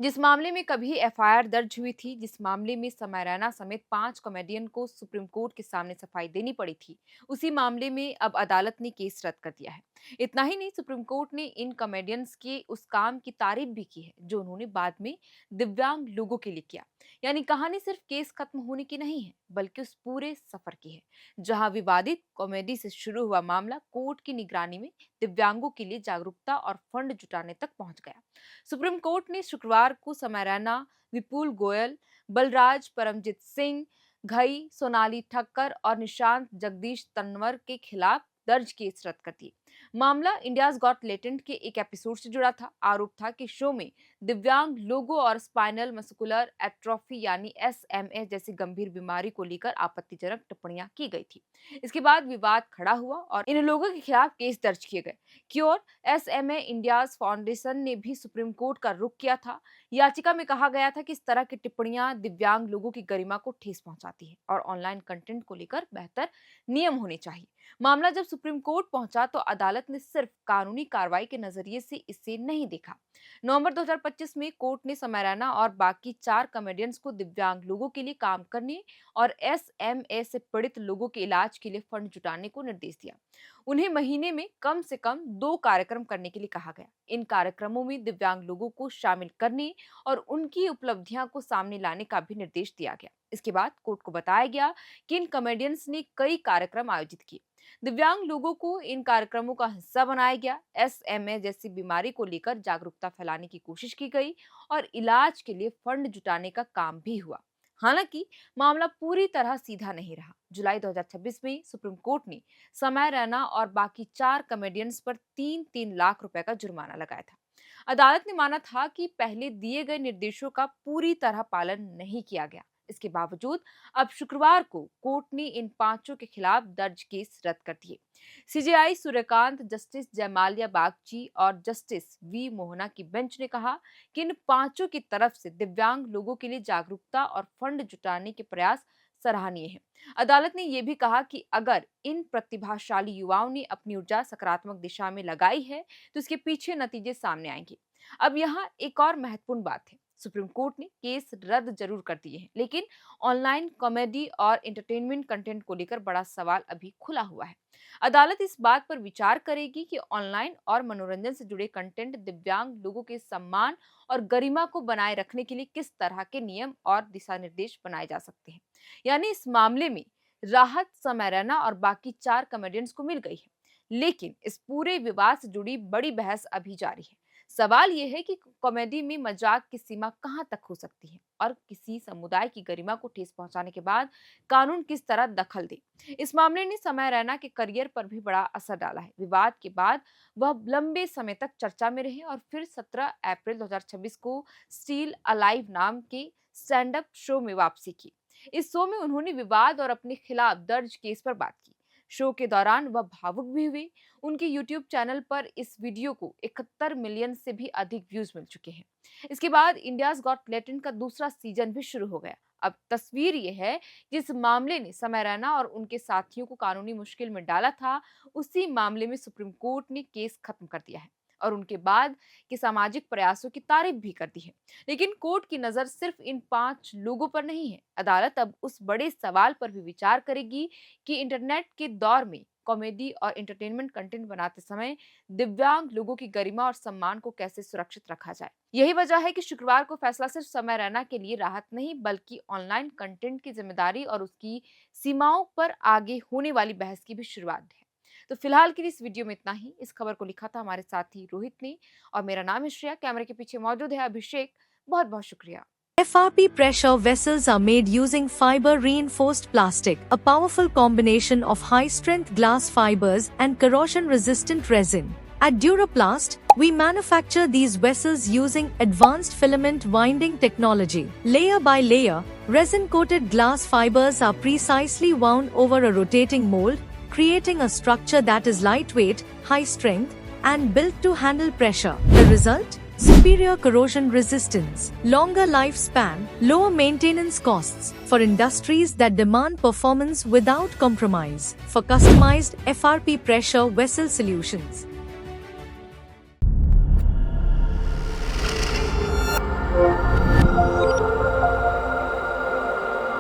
जिस मामले में कभी एफआईआर दर्ज हुई थी, जिस मामले में समय रैना समेत 5 कॉमेडियन को सुप्रीम कोर्ट के सामने सफाई देनी पड़ी थी, उसी मामले में अब अदालत ने केस रद्द कर दिया है। इतना ही नहीं, सुप्रीम कोर्ट ने इन कॉमेडियंस के उस काम की तारीफ भी की है जो उन्होंने बाद में दिव्यांग लोगों के लिए किया। यानी कहानी सिर्फ केस खत्म होने की नहीं है, बल्कि उस पूरे सफर की है, जहां विवादित कॉमेडी से शुरू हुआ मामला कोर्ट की निगरानी में दिव्यांगों के लिए जागरूकता और फंड जुटाने तक पहुंच गया। सुप्रीम कोर्ट ने शुक्रवार को समय रैना, विपुल गोयल, बलराज, परमजीत सिंह घई, सोनाली ठक्कर और निशांत जगदीश तंवर के खिलाफ दर्ज केस रद्द कर दिए। मामला इंडियाज गॉट टैलेंट के एक एपिसोड से जुड़ा था। आरोप था कि शो में दिव्यांग लोगों और स्पाइनल मस्कुलर एट्रोफी यानी एसएमए जैसी गंभीर बीमारी को लेकर आपत्तिजनक टिप्पणियां की गई थी। इसके बाद विवाद खड़ा हुआ और इन लोगों के खिलाफ केस दर्ज किए गए। क्योर एसएमए इंडियाज फाउंडेशन ने भी सुप्रीम कोर्ट का रुख किया था। याचिका में कहा गया था कि इस तरह की टिप्पणियां दिव्यांग लोगों की गरिमा को ठेस पहुंचाती है और ऑनलाइन कंटेंट को लेकर बेहतर नियम होने चाहिए। मामला जब सुप्रीम कोर्ट पहुंचा तो अदालत ने सिर्फ कानूनी कार्रवाई के नजरिए से इसे नहीं देखा। नवंबर 2025 में कोर्ट ने समय रैना और बाकी 4 कॉमेडियंस को दिव्यांग लोगों के लिए काम करने और एसएमए से पीड़ित लोगों के इलाज के लिए फंड जुटाने को निर्देश दिया। उन्हें महीने में कम से कम 2 कार्यक्रम करने के लिए कहा गया। इन कार्यक्रमों में दिव्यांग लोगों को शामिल करने और उनकी उपलब्धियां को सामने लाने का भी निर्देश दिया गया। इसके बाद कोर्ट को बताया गया कि इन कॉमेडियंस ने कई कार्यक्रम आयोजित किए। दिव्यांग लोगों को इन कार्यक्रमों का हिस्सा बनाया गया। एसएमए जैसी बीमारी को लेकर जागरूकता फैलाने की कोशिश की गई और इलाज के लिए फंड जुटाने का काम भी हुआ। हालांकि मामला पूरी तरह सीधा नहीं रहा। जुलाई 2026 में सुप्रीम कोर्ट ने समय रैना और बाकी 4 कॉमेडियंस पर 3-3 लाख रुपए का जुर्माना लगाया था। अदालत ने माना था कि पहले दिए गए निर्देशों का पूरी तरह पालन नहीं किया गया। इसके बावजूद अब शुक्रवार को कोर्ट ने इन 5 के खिलाफ दर्ज केस रद्द कर दिए। सीजेआई सूर्यकांत, जस्टिस जयमाल्या बागची और जस्टिस वी मोहना की बेंच ने कहा कि इन 5 की तरफ से दिव्यांग लोगों के लिए जागरूकता और फंड जुटाने के प्रयास सराहनीय है। अदालत ने यह भी कहा कि अगर इन प्रतिभाशाली युवाओं ने अपनी ऊर्जा सकारात्मक दिशा में लगाई है तो इसके पीछे नतीजे सामने आएंगे। अब यहाँ एक और महत्वपूर्ण बात है, सुप्रीम कोर्ट ने केस रद्द जरूर कर दिए हैं, लेकिन ऑनलाइन कॉमेडी और एंटरटेनमेंट कंटेंट को लेकर बड़ा सवाल अभी खुला हुआ है। अदालत इस बात पर विचार करेगी कि ऑनलाइन और मनोरंजन से जुड़े कंटेंट दिव्यांग लोगों के सम्मान और गरिमा को बनाए रखने के लिए किस तरह के नियम और दिशा निर्देश बनाए जा सकते हैं। यानी इस मामले में राहत समय रैना और बाकी 4 कॉमेडियंस को मिल गई है, लेकिन इस पूरे विवाद से जुड़ी बड़ी बहस अभी जारी है। सवाल यह है कि कॉमेडी में मजाक की सीमा कहां तक हो सकती है और किसी समुदाय की गरिमा को ठेस पहुंचाने के बाद कानून किस तरह दखल दे। इस मामले ने समय रैना के करियर पर भी बड़ा असर डाला है। विवाद के बाद वह लंबे समय तक चर्चा में रहे और फिर 17 अप्रैल 2026 को स्टील अलाइव नाम के स्टैंड अप शो में वापसी की। इस शो में उन्होंने विवाद और अपने खिलाफ दर्ज केस पर बात की। शो के दौरान वह भावुक भी हुए। उनके यूट्यूब चैनल पर इस वीडियो को 71 मिलियन से भी अधिक व्यूज मिल चुके हैं। इसके बाद इंडियाज गॉट टैलेंट का दूसरा सीजन भी शुरू हो गया। अब तस्वीर यह है, जिस मामले ने समय रैना और उनके साथियों को कानूनी मुश्किल में डाला था, उसी मामले में सुप्रीम कोर्ट ने केस खत्म कर दिया है और उनके बाद के सामाजिक प्रयासों की तारीफ भी कर दी है। लेकिन कोर्ट की नजर सिर्फ इन 5 लोगों पर नहीं है। अदालत अब उस बड़े सवाल पर भी विचार करेगी कि इंटरनेट के दौर में कॉमेडी और एंटरटेनमेंट कंटेंट बनाते समय दिव्यांग लोगों की गरिमा और सम्मान को कैसे सुरक्षित रखा जाए। यही वजह है कि शुक्रवार को फैसला सिर्फ समय रैना के लिए राहत नहीं, बल्कि ऑनलाइन कंटेंट की जिम्मेदारी और उसकी सीमाओं पर आगे होने वाली बहस की भी शुरुआत है। तो फिलहाल के लिए इस वीडियो में इतना ही। इस खबर को लिखा था हमारे साथी रोहित ने और मेरा नाम है श्रेया। कैमरे के पीछे मौजूद है अभिषेक। बहुत बहुत शुक्रिया। FRP pressure vessels are made using fiber reinforced plastic, a powerful combination of high strength glass fibers and corrosion resistant resin. At Duraplast, we manufacture these vessels using advanced filament winding technology. Layer by layer, resin coated glass fibers are precisely wound over a rotating mold, creating a structure that is lightweight, high strength, and built to handle pressure. The result? Superior corrosion resistance, longer lifespan, lower maintenance costs for industries that demand performance without compromise. For customized FRP pressure vessel solutions,